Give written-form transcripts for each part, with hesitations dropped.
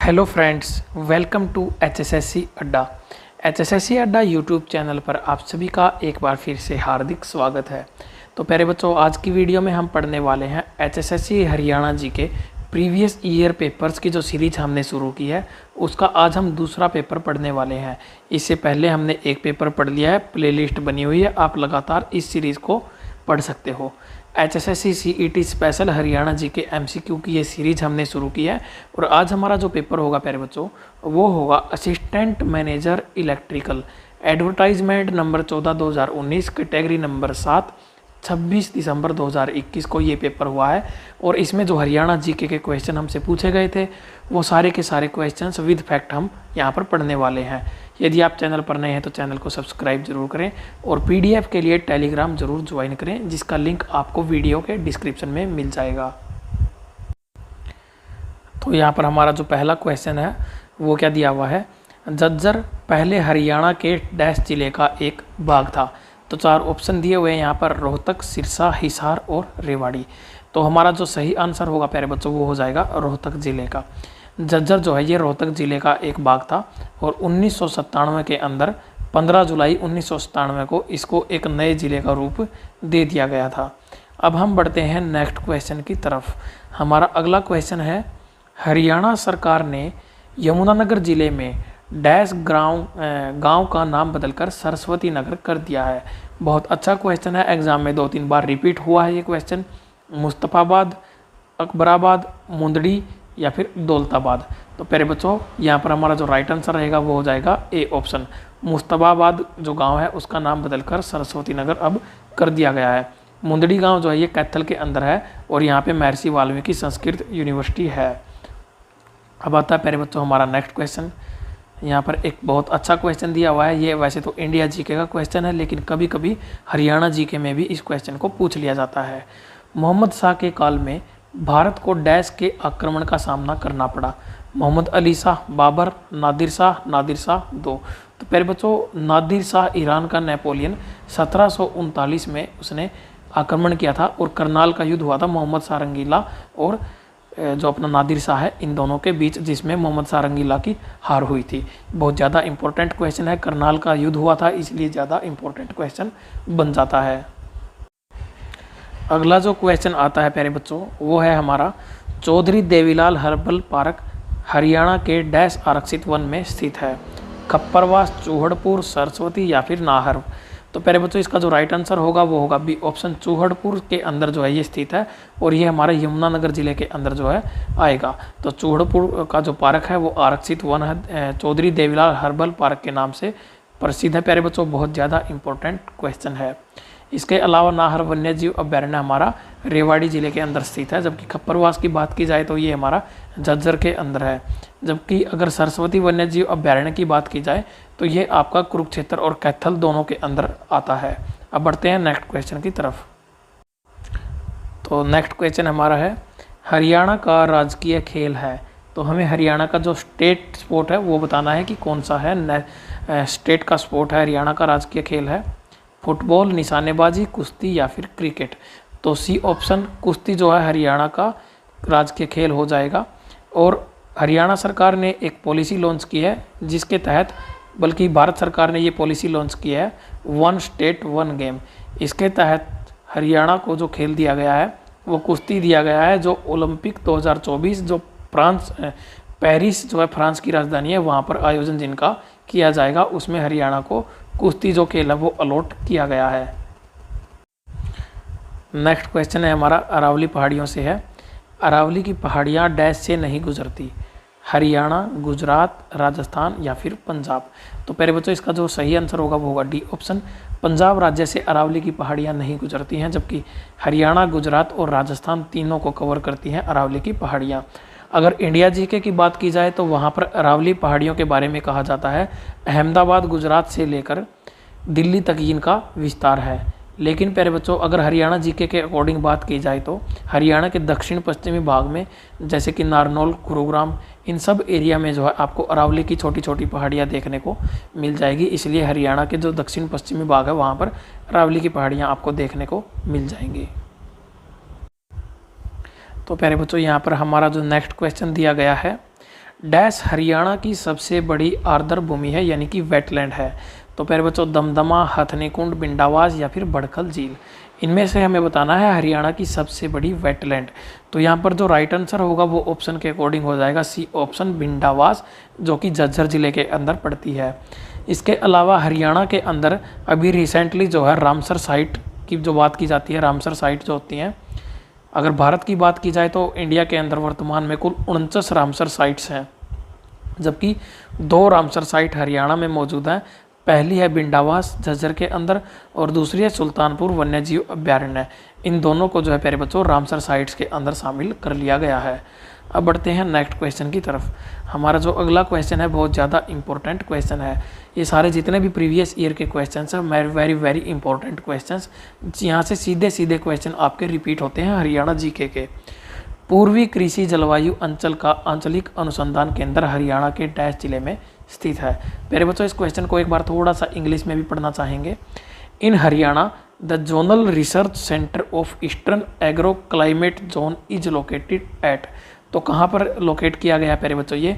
Hello friends, welcome to HSSC Adda. HSSC Adda YouTube channel पर आप सभी का एक बार फिर से हार्दिक स्वागत है। तो प्यारे बच्चों, आज की वीडियो में हम पढ़ने वाले हैं एचएसएससी हरियाणा जी के प्रीवियस ईयर पेपर्स की जो सीरीज हमने शुरू की है उसका आज हम दूसरा पेपर पढ़ने वाले हैं। इससे पहले हमने एक पेपर पढ़ लिया है, प्लेलिस्ट बनी हुई है, आप लगातार इस सीरीज़ को पढ़ सकते हो। एचएसएससी सीईटी स्पेशल हरियाणा जी के एमसीक्यू की ये सीरीज हमने शुरू की है और आज हमारा जो पेपर होगा प्यारे बच्चों वो होगा assistant manager electrical, advertisement number 14 2019, category number 7, 26 दिसंबर 2021 को ये पेपर हुआ है। और इसमें जो हरियाणा जीके के क्वेश्चन हमसे पूछे गए थे वो सारे के सारे क्वेश्चंस विद फैक्ट हम यहाँ पर पढ़ने वाले हैं। यदि आप चैनल पर नए हैं तो चैनल को सब्सक्राइब जरूर करें और पीडीएफ के लिए टेलीग्राम जरूर ज्वाइन करें, जिसका लिंक आपको वीडियो के डिस्क्रिप्शन में मिल जाएगा। तो यहाँ पर हमारा जो पहला क्वेश्चन है वो क्या दिया हुआ है, झज्जर पहले हरियाणा के डैश जिले का एक भाग था। तो 4 ऑप्शन दिए हुए हैं यहाँ पर, रोहतक, सिरसा, हिसार और रेवाड़ी। तो हमारा जो सही आंसर होगा प्यारे बच्चों वो हो जाएगा रोहतक जिले का। झज्जर जो है ये रोहतक जिले का एक भाग था और 1997 के अंदर 15 जुलाई 1997 को इसको एक नए जिले का रूप दे दिया गया था। अब हम बढ़ते हैं नेक्स्ट क्वेश्चन की तरफ। हमारा अगला क्वेश्चन है, हरियाणा सरकार ने यमुनानगर जिले में डैश गांव का नाम बदलकर सरस्वती नगर कर दिया है। बहुत अच्छा क्वेश्चन है, एग्जाम में 2-3 बार रिपीट हुआ है ये क्वेश्चन। मुस्तफाबाद, अकबराबाद, मुंदड़ी या फिर दौलताबाद। तो प्यारे बच्चों यहाँ पर हमारा जो राइट आंसर रहेगा वो हो जाएगा ए ऑप्शन, मुस्तफाबाद जो गांव है उसका नाम बदलकर सरस्वती नगर अब कर दिया गया है। मुंदड़ी गांव जो है ये कैथल के अंदर है और यहाँ पे महर्षि वाल्मीकि संस्कृत यूनिवर्सिटी है। अब आता है प्यारे बच्चों हमारा नेक्स्ट क्वेश्चन। यहाँ पर एक बहुत अच्छा क्वेश्चन दिया हुआ है, ये वैसे तो इंडिया जीके का क्वेश्चन है लेकिन कभी कभी हरियाणा जीके में भी इस क्वेश्चन को पूछ लिया जाता है। मोहम्मद शाह के काल में भारत को डैश के आक्रमण का सामना करना पड़ा। मोहम्मद अली शाह, बाबर, नादिर शाह 2। तो प्यारे बच्चों नादिर शाह ईरान का नेपोलियन 1739 में उसने आक्रमण किया था और करनाल का युद्ध हुआ था मोहम्मद शाह रंगीला और जो अपना नादिर शाह है इन दोनों के बीच, जिसमें मोहम्मद शाह रंगीला की हार हुई थी। बहुत ज़्यादा इंपॉर्टेंट क्वेश्चन है, करनाल का युद्ध हुआ था इसलिए ज़्यादा इंपॉर्टेंट क्वेश्चन बन जाता है। अगला जो क्वेश्चन आता है प्यारे बच्चों वो है हमारा, चौधरी देवीलाल हर्बल पार्क हरियाणा के डैश आरक्षित वन में स्थित है। खप्परवास, चूहड़पुर, सरस्वती या फिर नाहर। तो प्यारे बच्चों इसका जो राइट आंसर होगा वो होगा बी ऑप्शन, चूहड़पुर के अंदर जो है ये स्थित है और ये हमारे यमुनानगर जिले के अंदर जो है आएगा। तो चूहड़पुर का जो पार्क है वो आरक्षित वन है, चौधरी देवीलाल हर्बल पार्क के नाम से प्रसिद्ध है। प्यारे बच्चों बहुत ज़्यादा इंपॉर्टेंट क्वेश्चन है। इसके अलावा नाहर वन्यजीव अभ्यारण्य हमारा रेवाड़ी जिले के अंदर स्थित है, जबकि खप्परवास की बात की जाए तो ये हमारा झज्जर के अंदर है। जबकि अगर सरस्वती वन्यजीव अभ्यारण्य की बात की जाए तो ये आपका कुरुक्षेत्र और कैथल दोनों के अंदर आता है। अब बढ़ते हैं नेक्स्ट क्वेश्चन की तरफ। तो नेक्स्ट क्वेश्चन हमारा है, हरियाणा का राजकीय खेल है। तो हमें हरियाणा का जो स्टेट स्पोर्ट है वो बताना है कि कौन सा है। स्टेट का स्पोर्ट है, हरियाणा का राजकीय खेल है फुटबॉल, निशानेबाजी, कुश्ती या फिर क्रिकेट। तो सी ऑप्शन कुश्ती जो है हरियाणा का राजकीय खेल हो जाएगा। और हरियाणा सरकार ने एक पॉलिसी लॉन्च की है जिसके तहत, बल्कि भारत सरकार ने ये पॉलिसी लॉन्च की है, 1 स्टेट 1 गेम। इसके तहत हरियाणा को जो खेल दिया गया है वो कुश्ती दिया गया है, जो ओलंपिक 2024 जो पेरिस जो है फ्रांस की राजधानी है वहाँ पर आयोजन जिनका किया जाएगा, उसमें हरियाणा को कुश्ती जो खेल है वो अलॉट किया गया है। नेक्स्ट क्वेश्चन है हमारा, अरावली पहाड़ियों से है। अरावली की पहाड़ियाँ डैश से नहीं गुजरती, हरियाणा, गुजरात, राजस्थान या फिर पंजाब। तो प्यारे बच्चों इसका जो सही आंसर होगा वो होगा डी ऑप्शन, पंजाब राज्य से अरावली की पहाड़ियाँ नहीं गुजरती हैं, जबकि हरियाणा, गुजरात और राजस्थान तीनों को कवर करती हैं अरावली की पहाड़ियाँ। अगर इंडिया जीके की बात की जाए तो वहाँ पर अरावली पहाड़ियों के बारे में कहा जाता है, अहमदाबाद गुजरात से लेकर दिल्ली तक इनका विस्तार है। लेकिन प्यारे बच्चों अगर हरियाणा जीके के अकॉर्डिंग बात की जाए तो हरियाणा के दक्षिण पश्चिमी भाग में जैसे कि नारनौल, गुरुग्राम, इन सब एरिया में जो है आपको अरावली की छोटी छोटी पहाड़ियाँ देखने को मिल जाएगी। इसलिए हरियाणा के जो दक्षिण पश्चिमी भाग है वहाँ पर अरावली की पहाड़ियाँ आपको देखने को मिल जाएंगी। तो प्यारे बच्चों यहाँ पर हमारा जो नेक्स्ट क्वेश्चन दिया गया है, डैश हरियाणा की सबसे बड़ी आर्द्र भूमि है यानी कि वेटलैंड है। तो प्यारे बच्चों दमदमा, हथनी कुंड, बिंडावास या फिर बड़खल झील, इनमें से हमें बताना है हरियाणा की सबसे बड़ी वेटलैंड। तो यहाँ पर जो राइट आंसर होगा वो ऑप्शन के अकॉर्डिंग हो जाएगा सी ऑप्शन, बिंडावास, जो कि झज्जर जिले के अंदर पड़ती है। इसके अलावा हरियाणा के अंदर अभी रिसेंटली जो है रामसर साइट की जो बात की जाती है, रामसर साइट जो होती हैं, अगर भारत की बात की जाए तो इंडिया के अंदर वर्तमान में कुल 49 रामसर साइट्स हैं, जबकि 2 रामसर साइट हरियाणा में मौजूद हैं। पहली है बिंडावास झज्जर के अंदर और दूसरी है सुल्तानपुर वन्यजीव अभ्यारण्य। इन दोनों को जो है प्यारे बच्चों रामसर साइट्स के अंदर शामिल कर लिया गया है। अब बढ़ते हैं नेक्स्ट क्वेश्चन की तरफ। हमारा जो अगला क्वेश्चन है बहुत ज़्यादा इंपॉर्टेंट क्वेश्चन है। ये सारे जितने भी प्रीवियस ईयर के क्वेश्चन हैं वेरी वेरी इंपॉर्टेंट क्वेश्चन, यहाँ से सीधे सीधे क्वेश्चन आपके रिपीट होते हैं हरियाणा जीके के। पूर्वी कृषि जलवायु अंचल का आंचलिक अनुसंधान केंद्र हरियाणा के डैश जिले में स्थित है। प्यारे बच्चों इस क्वेश्चन को एक बार थोड़ा सा इंग्लिश में भी पढ़ना चाहेंगे। In Haryana the zonal research centre of eastern agro climate zone is located at. तो कहाँ पर लोकेट किया गया है प्यारे बच्चों? ये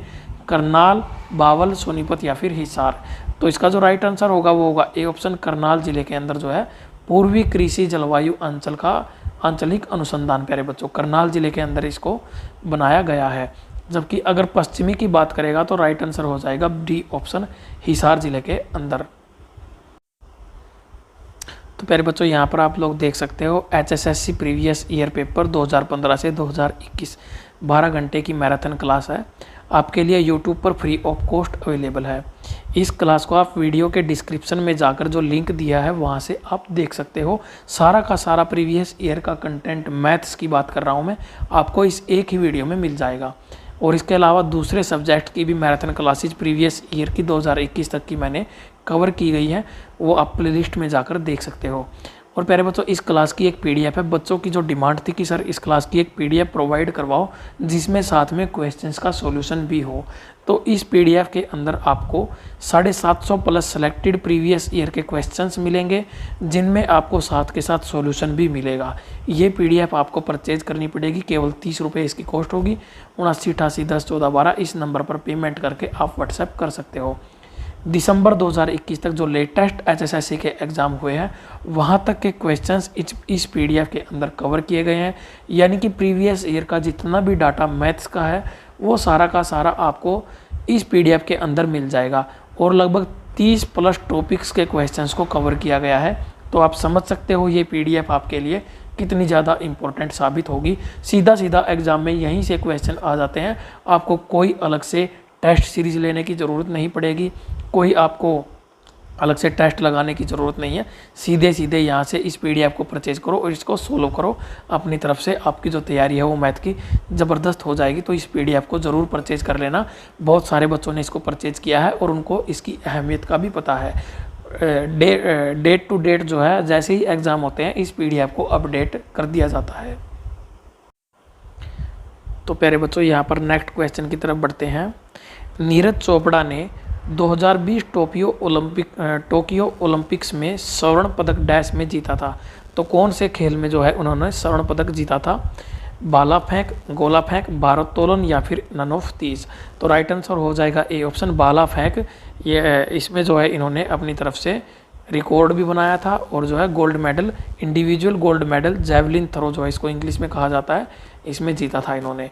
करनाल, बावल, सोनीपत या फिर हिसार। तो इसका जो राइट आंसर होगा वो होगा ए ऑप्शन, करनाल जिले के अंदर जो है पूर्वी कृषि जलवायु अंचल का आंचलिक अनुसंधान प्यारे बच्चों करनाल जिले के अंदर इसको बनाया गया है। जबकि अगर पश्चिमी की बात करेगा तो राइट आंसर हो जाएगा डी ऑप्शन, हिसार जिले के अंदर। तो प्यारे बच्चों यहाँ पर आप लोग देख सकते हो HSSC प्रीवियस ईयर पेपर 2015 से 2021 12 घंटे की मैराथन क्लास है, आपके लिए यूट्यूब पर फ्री ऑफ कॉस्ट अवेलेबल है। इस क्लास को आप वीडियो के डिस्क्रिप्शन में जाकर जो लिंक दिया है वहाँ से आप देख सकते हो। सारा का सारा प्रीवियस ईयर का कंटेंट, मैथ्स की बात कर रहा हूँ मैं, आपको इस एक ही वीडियो में मिल जाएगा। और इसके अलावा दूसरे सब्जेक्ट की भी मैराथन क्लासेज प्रीवियस ईयर की 2021 तक की मैंने कवर की गई है, वो आप प्लेलिस्ट में जाकर देख सकते हो। और प्यारे बच्चों इस क्लास की एक पीडीएफ है। बच्चों की जो डिमांड थी कि सर इस क्लास की एक पीडीएफ प्रोवाइड करवाओ जिसमें साथ में क्वेश्चंस का सॉल्यूशन भी हो। तो इस पीडीएफ के अंदर आपको 750 प्लस सेलेक्टेड प्रीवियस ईयर के क्वेश्चंस मिलेंगे, जिनमें आपको साथ के साथ सॉल्यूशन भी मिलेगा। ये पीडीएफ आपको परचेज करनी पड़ेगी, केवल 30 रुपये इसकी कॉस्ट होगी। 7988101412 इस नंबर पर पेमेंट करके आप व्हाट्सएप कर सकते हो। दिसंबर 2021 तक जो लेटेस्ट HSSC के एग्ज़ाम हुए हैं वहाँ तक के क्वेश्चंस इस पीडीएफ के अंदर कवर किए गए हैं। यानी कि प्रीवियस ईयर का जितना भी डाटा मैथ्स का है वो सारा का सारा आपको इस पीडीएफ के अंदर मिल जाएगा। और लगभग 30 प्लस टॉपिक्स के क्वेश्चंस को कवर किया गया है। तो आप समझ सकते हो ये पीडीएफ आपके लिए कितनी ज़्यादा इंपॉर्टेंट साबित होगी। सीधा सीधा एग्ज़ाम में यहीं से क्वेश्चन आ जाते हैं, आपको कोई अलग से टेस्ट सीरीज लेने की ज़रूरत नहीं पड़ेगी, कोई आपको अलग से टेस्ट लगाने की ज़रूरत नहीं है। सीधे सीधे यहाँ से इस पीडीएफ को परचेज करो और इसको सोल्व करो अपनी तरफ से। आपकी जो तैयारी है वो मैथ की ज़बरदस्त हो जाएगी। तो इस पीडीएफ को ज़रूर परचेज कर लेना। बहुत सारे बच्चों ने इसको परचेज किया है और उनको इसकी अहमियत का भी पता है। डेट टू डेट जो है जैसे ही एग्ज़ाम होते हैं इस पीडीएफ को अपडेट कर दिया जाता है। तो प्यारे बच्चों यहाँ पर नेक्स्ट क्वेश्चन की तरफ बढ़ते हैं। नीरज चोपड़ा ने 2020 टोक्यो ओलंपिक्स में स्वर्ण पदक डैश में जीता था। तो कौन से खेल में जो है उन्होंने स्वर्ण पदक जीता था? भाला फेंक, गोला फेंक, भारोत्तोलन या फिर नन ऑफ दीज। तो राइट आंसर हो जाएगा ए ऑप्शन, भाला फेंक। ये इसमें जो है इन्होंने अपनी तरफ से रिकॉर्ड भी बनाया था और जो है gold medal, individual gold medal, javelin throw जो है इसको इंग्लिश में कहा जाता है, इसमें जीता था इन्होंने।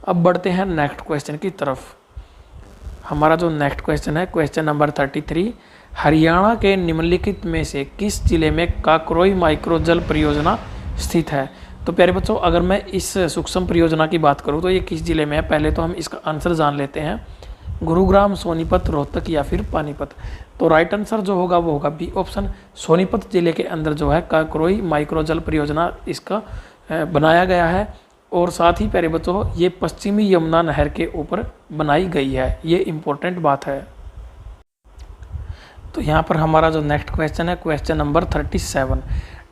अब बढ़ते हैं नेक्स्ट क्वेश्चन की तरफ। हमारा जो नेक्स्ट क्वेश्चन है क्वेश्चन नंबर 33। हरियाणा के निम्नलिखित में से किस जिले में काकरोई माइक्रो जल परियोजना स्थित है? तो प्यारे बच्चों अगर मैं इस सूक्ष्म परियोजना की बात करूं तो ये किस जिले में है, पहले तो हम इसका आंसर जान लेते हैं। गुरुग्राम, सोनीपत, रोहतक या फिर पानीपत। तो राइट आंसर जो होगा वो होगा बी ऑप्शन, सोनीपत जिले के अंदर जो है काकरोई माइक्रो जल परियोजना इसका बनाया गया है। और साथ ही प्यारे बच्चों ये पश्चिमी यमुना नहर के ऊपर बनाई गई है, ये इम्पोर्टेंट बात है। तो यहाँ पर हमारा जो नेक्स्ट क्वेश्चन है क्वेश्चन नंबर 37।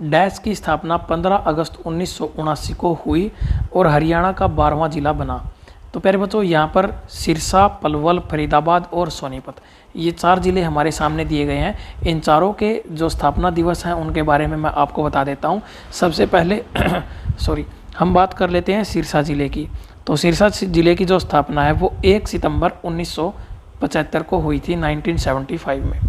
डैश की स्थापना 15 अगस्त 1979 को हुई और हरियाणा का 12वां जिला बना। तो प्यारे बच्चों यहाँ पर सिरसा, पलवल, फरीदाबाद और सोनीपत, ये 4 ज़िले हमारे सामने दिए गए हैं। इन चारों के जो स्थापना दिवस हैं उनके बारे में मैं आपको बता देता हूँ। सबसे पहले हम बात कर लेते हैं सिरसा ज़िले की। तो सिरसा जिले की जो स्थापना है वो 1 सितंबर 1975 को हुई थी, 1975 में।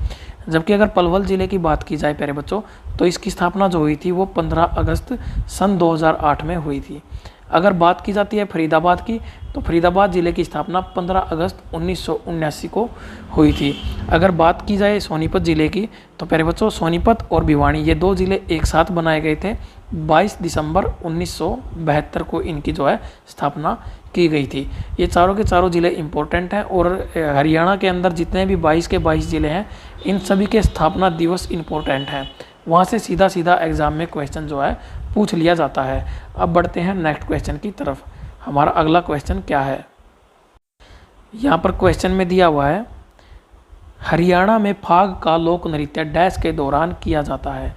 जबकि अगर पलवल जिले की बात की जाए प्यारे बच्चों, तो इसकी स्थापना जो हुई थी वो 15 अगस्त सन 2008 में हुई थी। अगर बात की जाती है फरीदाबाद की, तो फरीदाबाद ज़िले की स्थापना 15 अगस्त 1979 को हुई थी। अगर बात की जाए सोनीपत ज़िले की, तो प्यारे बच्चों सोनीपत और भिवानी ये 2 ज़िले एक साथ बनाए गए थे। 22 दिसंबर 1972 को इनकी जो है स्थापना की गई थी। ये चारों के चारों ज़िले इम्पोर्टेंट हैं और हरियाणा के अंदर जितने भी 22 के 22 ज़िले हैं, इन सभी के स्थापना दिवस इम्पोर्टेंट हैं। वहाँ से सीधा सीधा एग्ज़ाम में क्वेश्चन जो है पूछ लिया जाता है। अब बढ़ते हैं नेक्स्ट क्वेश्चन की तरफ। हमारा अगला क्वेश्चन क्या है, यहाँ पर क्वेश्चन में दिया हुआ है, हरियाणा में फाग का लोक नृत्य डैश के दौरान किया जाता है,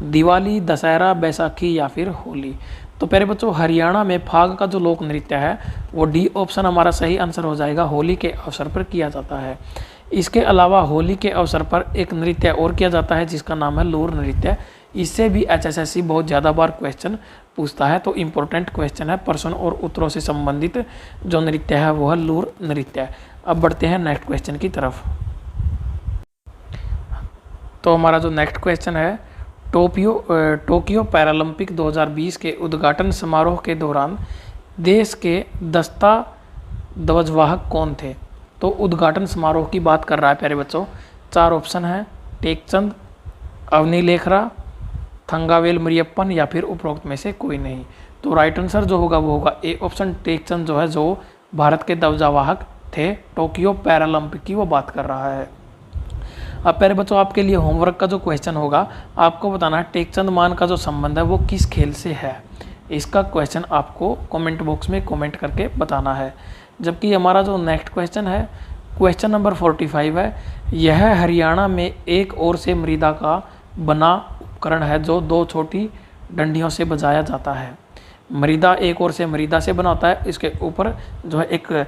दिवाली, दशहरा, बैसाखी या फिर होली। तो प्यारे बच्चों हरियाणा में फाग का जो लोक नृत्य है वो डी ऑप्शन हमारा सही आंसर हो जाएगा, होली के अवसर पर किया जाता है। इसके अलावा होली के अवसर पर एक नृत्य और किया जाता है जिसका नाम है लूर नृत्य। इससे भी HSSC बहुत ज़्यादा बार क्वेश्चन पूछता है, तो इम्पोर्टेंट क्वेश्चन है, प्रश्न और उत्तरों से संबंधित जो नृत्य है वो है लूर नृत्य। अब बढ़ते हैं नेक्स्ट क्वेश्चन की तरफ। तो हमारा जो नेक्स्ट क्वेश्चन है, टोक्यो पैरालंपिक 2020 के उद्घाटन समारोह के दौरान देश के दस्ता ध्वजवाहक कौन थे। तो उद्घाटन समारोह की बात कर रहा है प्यारे बच्चों। 4 ऑप्शन है, टेकचंद, अवनी लेखरा, थंगावेल मरियप्पन या फिर उपरोक्त में से कोई नहीं। तो राइट आंसर जो होगा वो होगा ए ऑप्शन, टेकचंद जो है, जो भारत के ध्वजावाहक थे। टोक्यो पैरालंपिक की वो बात कर रहा है। अब प्यारे बच्चों आपके लिए होमवर्क का जो क्वेश्चन होगा, आपको बताना है टेकचंद मान का जो संबंध है वो किस खेल से है। इसका क्वेश्चन आपको कमेंट बॉक्स में कमेंट करके बताना है। जबकि हमारा जो नेक्स्ट क्वेश्चन है, क्वेश्चन नंबर 45 है, यह हरियाणा में एक ओर से मृदा का बना उपकरण है जो 2 छोटी डंडियों से बजाया जाता है। मृदा एक ओर से मृदा से बना होता है, इसके ऊपर जो है एक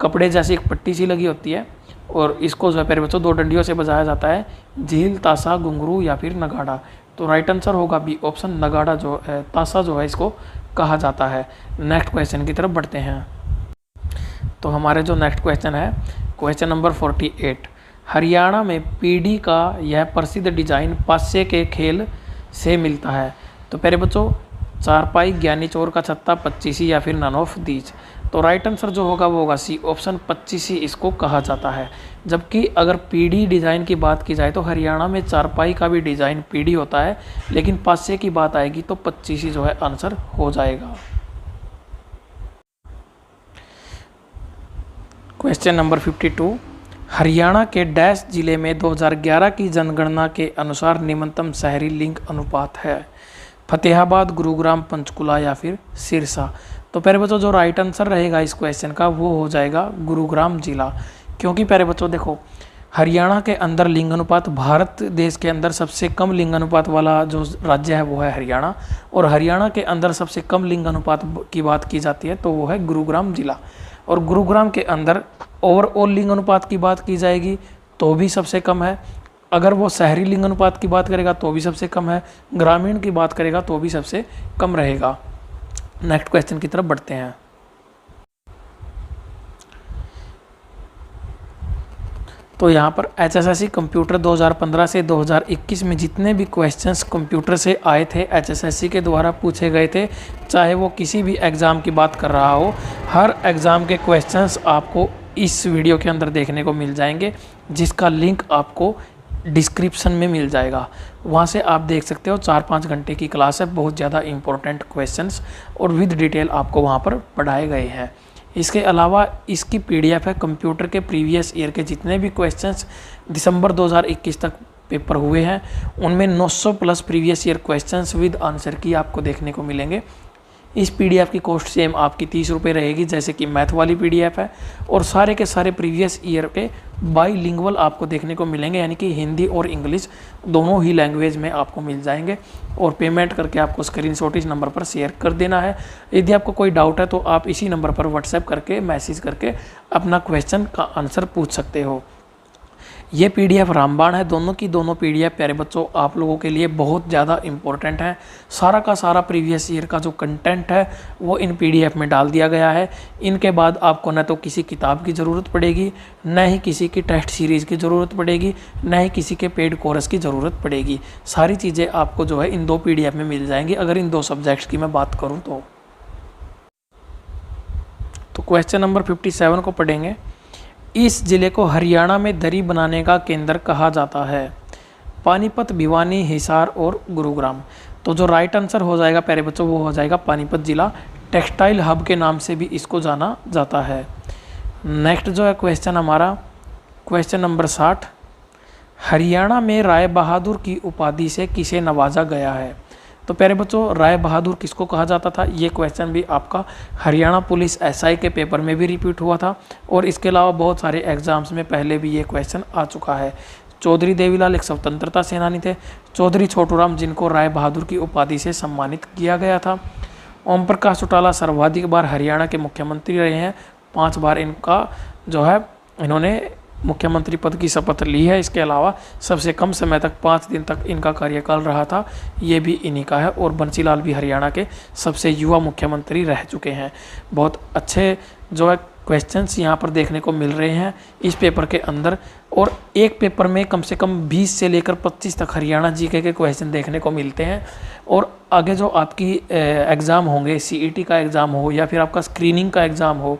कपड़े जैसी एक पट्टी सी लगी होती है और इसको जो है प्यारे बच्चों 2 डंडियों से बजाया जाता है, झील, ताशा, घुंघरू या फिर नगाड़ा। तो राइट आंसर होगा बी ऑप्शन, नगाड़ा जो है, ताशा जो है इसको कहा जाता है। नेक्स्ट क्वेश्चन की तरफ बढ़ते हैं। तो हमारे जो नेक्स्ट क्वेश्चन है, क्वेश्चन नंबर 48, हरियाणा में पीढ़ी का यह प्रसिद्ध डिजाइन पासे के खेल से मिलता है। तो प्यारे बच्चों चारपाई, ज्ञानी चोर का छत्ता, पच्चीसी या फिर नन ऑफ दीज। तो राइट आंसर जो होगा वो होगा सी ऑप्शन, पच्चीसी इसको कहा जाता है। जबकि अगर पीढ़ी डिज़ाइन की बात की जाए तो हरियाणा में चारपाई का भी डिज़ाइन पीढ़ी होता है, लेकिन पासे की बात आएगी तो पच्चीसी जो है आंसर हो जाएगा। क्वेश्चन नंबर 52, हरियाणा के डैश जिले में 2011 की जनगणना के अनुसार निम्नतम शहरी लिंग अनुपात है। फतेहाबाद, गुरुग्राम, पंचकुला या फिर सिरसा। तो प्यारे बच्चों जो राइट आंसर रहेगा इस क्वेश्चन का वो हो जाएगा गुरुग्राम जिला। क्योंकि प्यारे बच्चों देखो हरियाणा के अंदर लिंग अनुपात, भारत देश के अंदर सबसे कम लिंग अनुपात वाला जो राज्य है वो है हरियाणा, और हरियाणा के अंदर सबसे कम लिंग अनुपात की बात की जाती है तो वो है गुरुग्राम जिला। और गुरुग्राम के अंदर ओवरऑल लिंग अनुपात की बात की जाएगी तो भी सबसे कम है, अगर वो शहरी लिंग अनुपात की बात करेगा तो भी सबसे कम है, ग्रामीण की बात करेगा तो भी सबसे कम रहेगा। नेक्स्ट क्वेश्चन की तरफ बढ़ते हैं। तो यहाँ पर HSSC कंप्यूटर 2015 से 2021 में जितने भी क्वेश्चंस कंप्यूटर से आए थे, HSSC के द्वारा पूछे गए थे, चाहे वो किसी भी एग्ज़ाम की बात कर रहा हो, हर एग्ज़ाम के क्वेश्चंस आपको इस वीडियो के अंदर देखने को मिल जाएंगे, जिसका लिंक आपको डिस्क्रिप्शन में मिल जाएगा। वहाँ से आप देख सकते हो। 4-5 घंटे की क्लास है, बहुत ज़्यादा इंपॉर्टेंट क्वेश्चंस और विद डिटेल आपको वहाँ पर पढ़ाए गए हैं। इसके अलावा इसकी PDF है कंप्यूटर के प्रीवियस ईयर के जितने भी क्वेश्चंस दिसंबर 2021 तक पेपर हुए हैं, उनमें 900 plus previous year questions with answer की आपको देखने को मिलेंगे। इस PDF की कॉस्ट सेम आपकी 30 रुपये रहेगी, जैसे कि मैथ वाली PDF है, और सारे के सारे प्रीवियस ईयर के बाईलिंगुअल आपको देखने को मिलेंगे, यानी कि हिंदी और इंग्लिश दोनों ही लैंग्वेज में आपको मिल जाएंगे। और पेमेंट करके आपको स्क्रीनशॉट इस नंबर पर शेयर कर देना है। यदि आपको कोई डाउट है तो आप इसी नंबर पर व्हाट्सएप करके मैसेज करके अपना क्वेश्चन का आंसर पूछ सकते हो। ये पीडीएफ रामबाण है, दोनों की दोनों पीडीएफ प्यारे बच्चों आप लोगों के लिए बहुत ज़्यादा इंपॉर्टेंट है। सारा का सारा प्रीवियस ईयर का जो कंटेंट है वो इन पीडीएफ में डाल दिया गया है। इनके बाद आपको न तो किसी किताब की ज़रूरत पड़ेगी, न ही किसी की टेस्ट सीरीज़ की ज़रूरत पड़ेगी, न ही किसी के पेड कोर्स की ज़रूरत पड़ेगी। सारी चीज़ें आपको जो है इन 2 पीडीएफ में मिल जाएंगी अगर इन 2 सब्जेक्ट्स की मैं बात करूँ तो क्वेश्चन नंबर 57 को पढ़ेंगे। इस जिले को हरियाणा में दरी बनाने का केंद्र कहा जाता है। पानीपत, भिवानी, हिसार और गुरुग्राम। तो जो राइट आंसर हो जाएगा प्यारे बच्चों वो हो जाएगा पानीपत जिला। टेक्सटाइल हब के नाम से भी इसको जाना जाता है। नेक्स्ट जो है क्वेश्चन हमारा क्वेश्चन नंबर 60। हरियाणा में राय बहादुर की उपाधि से किसे नवाजा गया है। तो प्यारे बच्चों राय बहादुर किसको कहा जाता था, ये क्वेश्चन भी आपका हरियाणा पुलिस एसआई के पेपर में भी रिपीट हुआ था और इसके अलावा बहुत सारे एग्जाम्स में पहले भी ये क्वेश्चन आ चुका है। चौधरी देवीलाल एक स्वतंत्रता सेनानी थे। चौधरी छोटूराम जिनको राय बहादुर की उपाधि से सम्मानित किया गया था। ओम प्रकाश चौटाला सर्वाधिक बार हरियाणा के मुख्यमंत्री रहे हैं, 5 बार इनका जो है इन्होंने मुख्यमंत्री पद की शपथ ली है। इसके अलावा सबसे कम समय तक 5 दिन तक इनका कार्यकाल रहा था, ये भी इन्हीं का है। और बंसीलाल भी हरियाणा के सबसे युवा मुख्यमंत्री रह चुके हैं। बहुत अच्छे जो है क्वेश्चंस यहाँ पर देखने को मिल रहे हैं इस पेपर के अंदर। और एक पेपर में कम से कम 20 से लेकर 25 तक हरियाणा जीके के क्वेश्चन देखने को मिलते हैं। और आगे जो आपकी एग्ज़ाम होंगे, सीईटी का एग्ज़ाम हो या फिर आपका स्क्रीनिंग का एग्ज़ाम हो,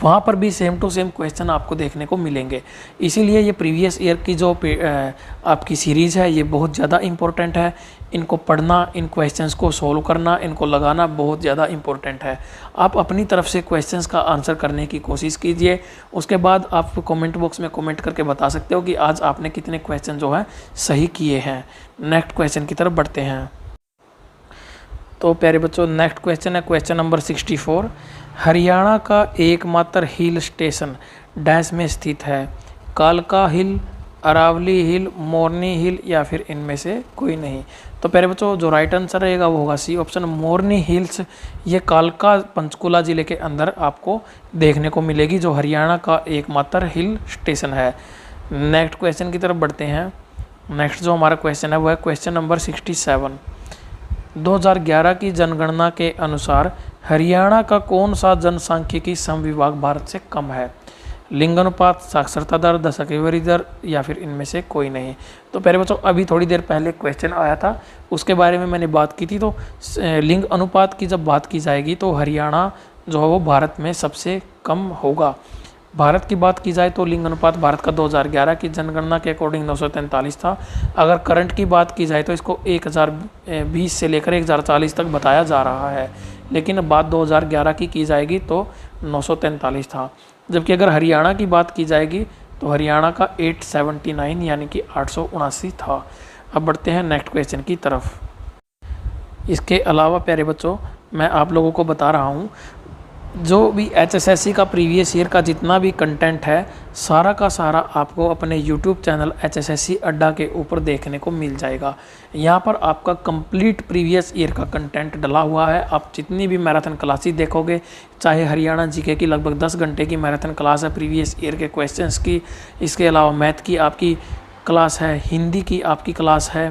वहाँ पर भी सेम टू सेम क्वेश्चन आपको देखने को मिलेंगे। इसीलिए ये प्रीवियस ईयर की जो आपकी सीरीज़ है ये बहुत ज़्यादा इम्पोर्टेंट है। इनको पढ़ना, इन क्वेश्चंस को सॉल्व करना, इनको लगाना बहुत ज़्यादा इम्पोर्टेंट है। आप अपनी तरफ से क्वेश्चंस का आंसर करने की कोशिश कीजिए। उसके बाद आप कमेंट बॉक्स में कमेंट करके बता सकते हो कि आज आपने कितने क्वेश्चन जो है सही किए हैं। नेक्स्ट क्वेश्चन की तरफ बढ़ते हैं। तो प्यारे बच्चों नेक्स्ट क्वेश्चन है क्वेश्चन नंबर 64। हरियाणा का एकमात्र हिल स्टेशन डैश में स्थित है। कालका हिल, अरावली हिल, मोरनी हिल या फिर इनमें से कोई नहीं। तो प्यारे बच्चों जो राइट आंसर रहेगा वो होगा सी ऑप्शन मोरनी हिल्स। ये कालका पंचकुला ज़िले के अंदर आपको देखने को मिलेगी, जो हरियाणा का एकमात्र हिल स्टेशन है। नेक्स्ट क्वेश्चन की तरफ बढ़ते हैं। नेक्स्ट जो हमारा क्वेश्चन है वो है क्वेश्चन नंबर 67। 2011 की जनगणना के अनुसार हरियाणा का कौन सा जनसांख्यिकी समविभाग भारत से कम है। लिंगानुपात, साक्षरता दर, दशकेवरी दर या फिर इनमें से कोई नहीं। तो पहले बच्चों अभी थोड़ी देर पहले क्वेश्चन आया था उसके बारे में मैंने बात की थी। तो लिंग अनुपात की जब बात की जाएगी तो हरियाणा जो है वो भारत में सबसे कम होगा। भारत की बात की जाए तो लिंग अनुपात भारत का 2011 की जनगणना के अकॉर्डिंग 943 था। अगर करंट की बात की जाए तो इसको 1020 से लेकर 1040 तक बताया जा रहा है, लेकिन बात 2011 की जाएगी तो 943 था। जबकि अगर हरियाणा की बात की जाएगी तो हरियाणा का 879 यानी कि 879 था। अब बढ़ते हैं नेक्स्ट क्वेश्चन की तरफ। इसके अलावा प्यारे बच्चों मैं आप लोगों को बता रहा हूँ जो भी HSSC का प्रीवियस ईयर का जितना भी कंटेंट है सारा का सारा आपको अपने YouTube चैनल HSSC अड्डा के ऊपर देखने को मिल जाएगा। यहाँ पर आपका कंप्लीट प्रीवियस ईयर का कंटेंट डला हुआ है। आप जितनी भी मैराथन क्लासेस देखोगे, चाहे हरियाणा जीके की लगभग 10 घंटे की मैराथन क्लास है प्रीवियस ईयर के क्वेश्चंस की, इसके अलावा मैथ की आपकी क्लास है, हिंदी की आपकी क्लास है,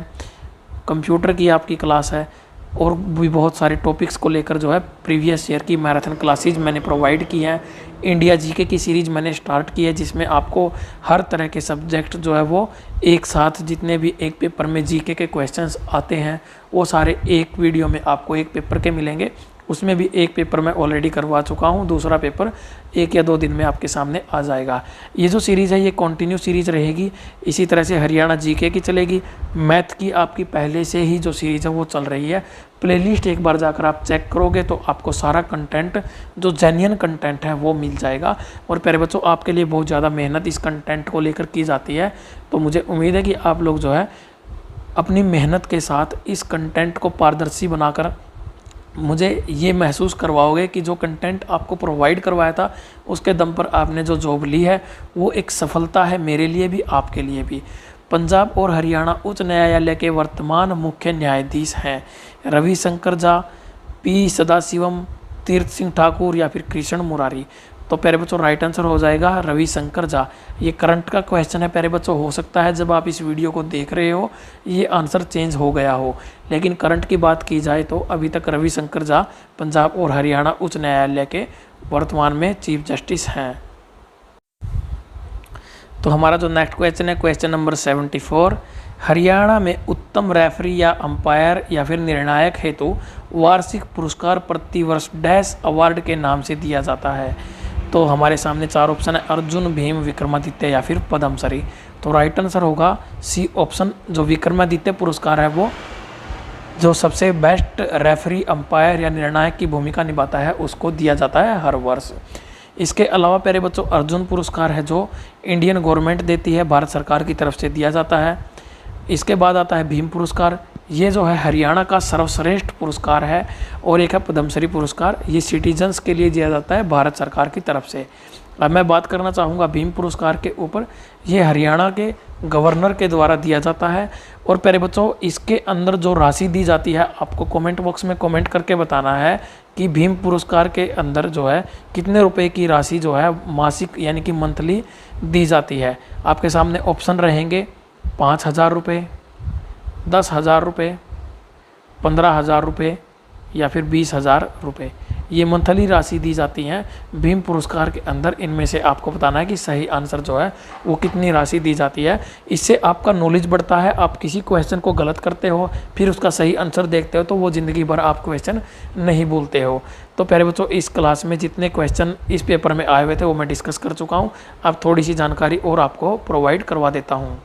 कंप्यूटर की आपकी क्लास है और भी बहुत सारे टॉपिक्स को लेकर जो है प्रीवियस ईयर की मैराथन क्लासेज मैंने प्रोवाइड की हैं। इंडिया जीके की सीरीज़ मैंने स्टार्ट की है जिसमें आपको हर तरह के सब्जेक्ट जो है वो एक साथ जितने भी एक पेपर में जीके के क्वेश्चंस आते हैं वो सारे एक वीडियो में आपको एक पेपर के मिलेंगे। उसमें भी एक पेपर मैं ऑलरेडी करवा चुका हूँ, दूसरा पेपर 1 या 2 दिन में आपके सामने आ जाएगा। ये जो सीरीज़ है ये कंटिन्यू सीरीज़ रहेगी। इसी तरह से हरियाणा जीके की चलेगी, मैथ की आपकी पहले से ही जो सीरीज़ है वो चल रही है। प्लेलिस्ट एक बार जाकर आप चेक करोगे तो आपको सारा कंटेंट जो जेन्युइन कंटेंट है वो मिल जाएगा। और प्यारे बच्चों आपके लिए बहुत ज़्यादा मेहनत इस कंटेंट को लेकर की जाती है, तो मुझे उम्मीद है कि आप लोग जो है अपनी मेहनत के साथ इस कंटेंट को पारदर्शी बनाकर मुझे ये महसूस करवाओगे कि जो कंटेंट आपको प्रोवाइड करवाया था उसके दम पर आपने जो जॉब ली है वो एक सफलता है, मेरे लिए भी आपके लिए भी। पंजाब और हरियाणा उच्च न्यायालय के वर्तमान मुख्य न्यायाधीश हैं रविशंकर झा, पी सदाशिवम, तीर्थ सिंह ठाकुर या फिर कृष्ण मुरारी। तो प्यारे बच्चों राइट आंसर हो जाएगा रविशंकर झा। ये करंट का क्वेश्चन है प्यारे बच्चों, हो सकता है जब आप इस वीडियो को देख रहे हो ये आंसर चेंज हो गया हो, लेकिन करंट की बात की जाए तो अभी तक रविशंकर झा पंजाब और हरियाणा उच्च न्यायालय के वर्तमान में चीफ जस्टिस हैं। तो हमारा जो नेक्स्ट क्वेश्चन है क्वेश्चन नंबर 74, हरियाणा में उत्तम रेफरी या अंपायर या फिर निर्णायक हेतु वार्षिक पुरस्कार प्रतिवर्ष डैश अवार्ड के नाम से दिया जाता है। तो हमारे सामने 4 ऑप्शन है, अर्जुन, भीम, विक्रमादित्य या फिर पद्मश्री। तो राइट आंसर होगा सी ऑप्शन, जो विक्रमादित्य पुरस्कार है वो जो सबसे बेस्ट रेफरी, अंपायर या निर्णायक की भूमिका निभाता है उसको दिया जाता है हर वर्ष। इसके अलावा प्यारे बच्चों अर्जुन पुरस्कार है जो इंडियन गवर्नमेंट देती है, भारत सरकार की तरफ से दिया जाता है। इसके बाद आता है भीम पुरस्कार, ये जो है हरियाणा का सर्वश्रेष्ठ पुरस्कार है। और एक है पद्मश्री पुरस्कार, ये सिटीजन्स के लिए दिया जाता है भारत सरकार की तरफ से। अब मैं बात करना चाहूँगा भीम पुरस्कार के ऊपर, ये हरियाणा के गवर्नर के द्वारा दिया जाता है। और प्यारे बच्चों इसके अंदर जो राशि दी जाती है आपको कमेंट बॉक्स में कमेंट करके बताना है कि भीम पुरस्कार के अंदर जो है कितने रुपए की राशि जो है मासिक यानी कि मंथली दी जाती है। आपके सामने ऑप्शन रहेंगे 5,000 रुपये, 10,000 रुपये, 15,000 रुपये या फिर 20,000 रुपये। ये मंथली राशि दी जाती हैं भीम पुरस्कार के अंदर। इनमें से आपको बताना है कि सही आंसर जो है वो कितनी राशि दी जाती है। इससे आपका नॉलेज बढ़ता है। आप किसी क्वेश्चन को गलत करते हो फिर उसका सही आंसर देखते हो तो वो ज़िंदगी भर आप क्वेश्चन नहीं भूलते हो। तो प्यारे बच्चों इस क्लास में जितने क्वेश्चन इस पेपर में आए हुए थे वो मैं डिस्कस कर चुका हूँ। अब थोड़ी सी जानकारी और आपको प्रोवाइड करवा देता हूँ।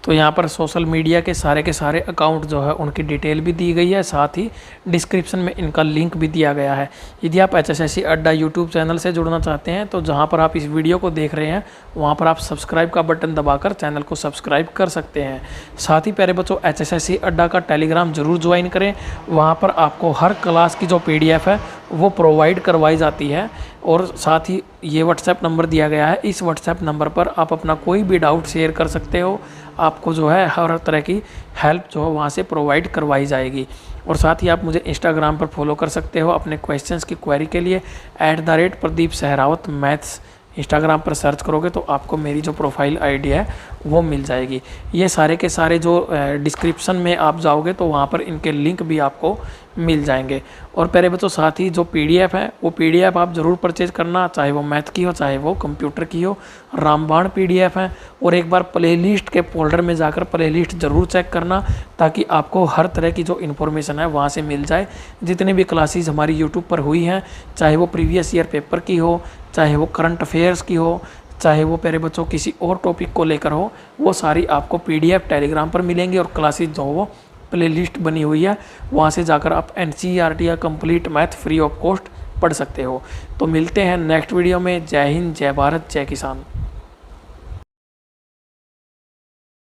तो यहाँ पर सोशल मीडिया के सारे अकाउंट जो है उनकी डिटेल भी दी गई है, साथ ही डिस्क्रिप्शन में इनका लिंक भी दिया गया है। यदि आप HSSC अड्डा यूट्यूब चैनल से जुड़ना चाहते हैं तो जहाँ पर आप इस वीडियो को देख रहे हैं वहाँ पर आप सब्सक्राइब का बटन दबाकर चैनल को सब्सक्राइब कर सकते हैं। साथ ही प्यारे बच्चों HSSC अड्डा का टेलीग्राम जरूर ज्वाइन करें, वहाँ पर आपको हर क्लास की जो PDF है वो प्रोवाइड करवाई जाती है। और साथ ही ये व्हाट्सएप नंबर दिया गया है, इस व्हाट्सएप नंबर पर आप अपना कोई भी डाउट शेयर कर सकते हो। आपको जो है हर तरह की हेल्प जो है वहाँ से प्रोवाइड करवाई जाएगी। और साथ ही आप मुझे इंस्टाग्राम पर फॉलो कर सकते हो अपने क्वेश्चंस की क्वेरी के लिए @प्रदीप सहरावत मैथ्स। इंस्टाग्राम पर सर्च करोगे तो आपको मेरी जो प्रोफाइल आईडी है वो मिल जाएगी। ये सारे के सारे जो डिस्क्रिप्शन में आप जाओगे तो वहाँ पर इनके लिंक भी आपको मिल जाएंगे। और प्यारे बच्चों साथ ही जो PDF है वो PDF आप ज़रूर परचेज करना, चाहे वो मैथ की हो चाहे वो कंप्यूटर की हो। रामबाण PDF है। और एक बार प्लेलिस्ट के फोल्डर में जाकर प्लेलिस्ट ज़रूर चेक करना ताकि आपको हर तरह की जो इन्फॉर्मेशन है वहाँ से मिल जाए। जितनी भी क्लासेस हमारी यूट्यूब पर हुई हैं, चाहे वो प्रीवियस ईयर पेपर की हो, चाहे वो करंट अफेयर्स की हो, चाहे वो प्यारे बच्चों किसी और टॉपिक को लेकर हो, वो सारी आपको PDF टेलीग्राम पर मिलेंगी। और क्लासेस जो वो प्लेलिस्ट बनी हुई है वहाँ से जाकर आप NCERT या complete math free of cost पढ़ सकते हो। तो मिलते हैं नेक्स्ट वीडियो में। जय हिंद, जय भारत, जय किसान।